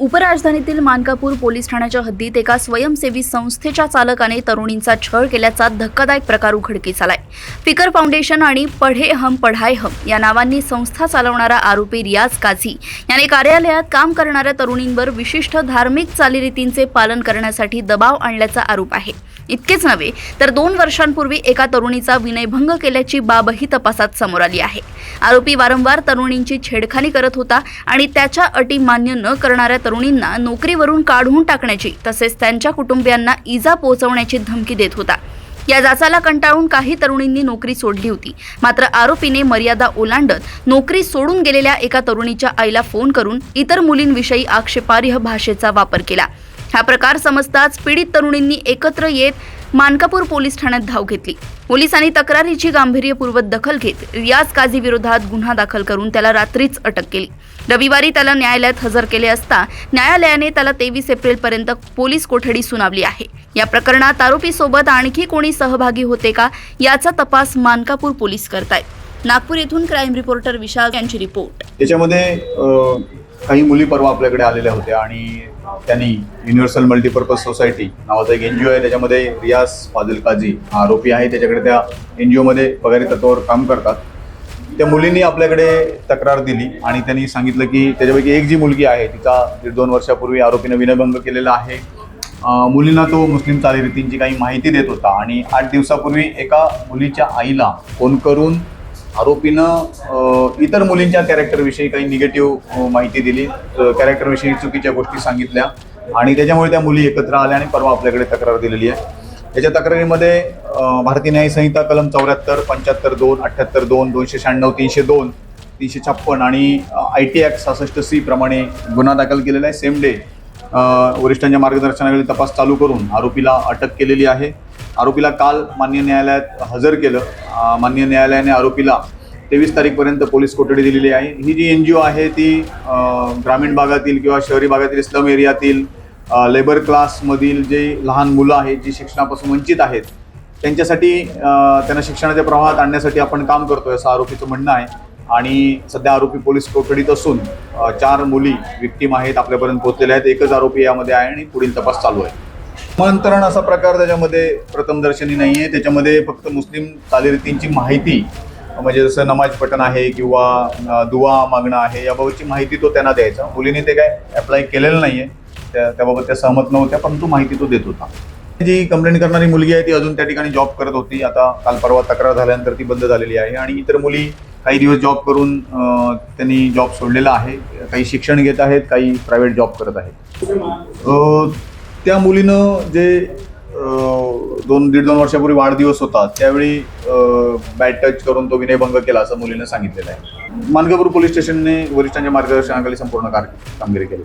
उपराजधानीतील Mankapur police ठाण्याच्या हद्दीत एका स्वयंसेवी संस्थेच्या चालकाने तरुणींचा छळ केल्याचा धक्कादायक प्रकार उघडकीस आलाय। फिकर फाउंडेशन आणि पढे हम पढाए हम या नावांनी संस्था चालवणारा आरोपी रियाज काझी याने कार्यालयात काम करणाऱ्या तरुणींवर विशिष्ट धार्मिक चालीरीतींचे पालन करण्यासाठी दबाव आणल्याचा आरोप आहे। इतकेच नव्हे तर 2 वर्षांपूर्वी एका तरुणीचा विनयभंग केल्याची बाबही तपासात समोर आली आहे। आरोपी वारंवार तरुणींची छेडखानी करत होता आणि त्याच्या अटी मान्य न करणाऱ्या तरुणींना नोकरीवरून काढून टाकण्याची तसेच त्यांच्या कुटुंबियांना इजा पोहोचवण्याची धमकी देत होता। या जाचाला कंटाळून काही तरुणींनी नोकरी सोडली होती। मात्र आरोपीने मर्यादा ओलांडत नोकरी सोडून गेलेल्या एका तरुणीच्या आईला फोन करून इतर मुलींविषयी आक्षेपार्ह भाषेचा वापर केला। हा प्रकार समजताच पीडित तरुणींनी एकत्र येत मानकापूर पोलीस ठाण्यात धाव घेतली। पोलिसांनी तक्रारीची गांभीर्यपूर्वक दखल घेत रियाज काझी विरोधात गुन्हा दाखल करून त्याला रात्रीच अटक केली। रविवारी त्याला न्यायालयात हजर केले असता न्यायालयाने त्याला 23 एप्रिलपर्यंत पोलीस कोठडी सुनावली आहे। या प्रकरणात आरोपीसोबत आणखी कोणी सहभागी होते का याचा तपास मानकापूर पोलीस करतायत। नागपूर येथून क्राईम रिपोर्टर विशाल यांची रिपोर्ट। त्याच्यामध्ये काही मुली परवा आपल्याकडे आलेल्या होत्या आणि त्यांनी युनिव्हर्सल मल्टीपर्पज सोसायटी नावाचा एक NGO आहे, त्याच्यामध्ये रियाज फाजिल काझी हा आरोपी आहे। त्याच्याकडे त्या NGO मध्ये पगारी तत्त्वावर काम करतात। त्या मुलींनी आपल्याकडे तक्रार दिली आणि त्यांनी सांगितलं की त्याच्यापैकी एक जी मुलगी आहे तिचा 1.5-2 वर्षापूर्वी आरोपीने विनयभंग केलेला आहे। मुलींना तो मुस्लिम चालीरीतींची काही माहिती देत होता आणि 8 दिवसापूर्वी एका मुलीच्या आईला फोन करून आरोपीनं इतर मुलींच्या कॅरेक्टरविषयी काही निगेटिव्ह माहिती दिली, कॅरेक्टरविषयी चुकीच्या गोष्टी सांगितल्या आणि त्याच्यामुळे त्या मुली एकत्र आल्या आणि परवा आपल्याकडे तक्रार दिलेली आहे। याच्या तक्रारीमध्ये भारतीय न्याय संहिता कलम 74, 75(2), 78(2), 296, 302, 356 आणि IT ॲक्ट 66C प्रमाणे गुन्हा दाखल केलेला आहे। सेम डे वरिष्ठांच्या मार्गदर्शनाखाली तपास चालू करून आरोपीला अटक केलेली आहे। आरोपीला काल मान्य न्यायालयात हजर केलं। मान्य न्यायालयाने आरोपीला 23 तारीखपर्यंत पोलीस कोठडी दिलेली आहे। ही जी NGO आहे ती ग्रामीण भागातील किंवा शहरी भागातील स्लम एरियातील लेबर क्लासमधील जे लहान मुलं आहेत जी शिक्षणापासून वंचित आहेत त्यांच्यासाठी त्यांना शिक्षणाच्या प्रवाहात आणण्यासाठी आपण काम करतोय असं आरोपीचं म्हणणं आहे। आणि सध्या आरोपी पोलीस कोठडीत असून 4 मुली विक्टीम आहेत, आपल्यापर्यंत पोहोचलेल्या आहेत। एकच आरोपी यामध्ये आहे आणि पुढील तपास चालू आहे। धर्मांतरण असा प्रकार त्याच्यामध्ये प्रथमदर्शनी नाही आहे। त्याच्यामध्ये फक्त मुस्लिम चालीरीतींची माहिती म्हणजे जसं नमाज पठण आहे किंवा दुआ मागणं आहे याबाबतची माहिती तो त्यांना द्यायचा। मुलीने ते काय अप्लाय केलेलं नाही आहे, त्याबाबत त्या सहमत नव्हत्या, परंतु माहिती तो देत होता। जी कंप्लेंट करणारी मुलगी आहे ती अजून त्या ठिकाणी जॉब करत होती। आता काल परवा तक्रार झाल्यानंतर ती बंद झालेली आहे आणि इतर मुली काही दिवस जॉब करून त्यांनी जॉब सोडलेला आहे। काही शिक्षण घेत आहेत, काही प्रायव्हेट जॉब करत आहेत। त्या मुलीनं जे 1.5-2 वर्षापूर्वी वाढदिवस होता त्यावेळी बॅड टच करून तो विनयभंग केला असं मुलीनं सांगितलेलं आहे। मानकापूर पोलीस स्टेशनने वरिष्ठांच्या मार्गदर्शनाखाली संपूर्ण कामगिरी केली।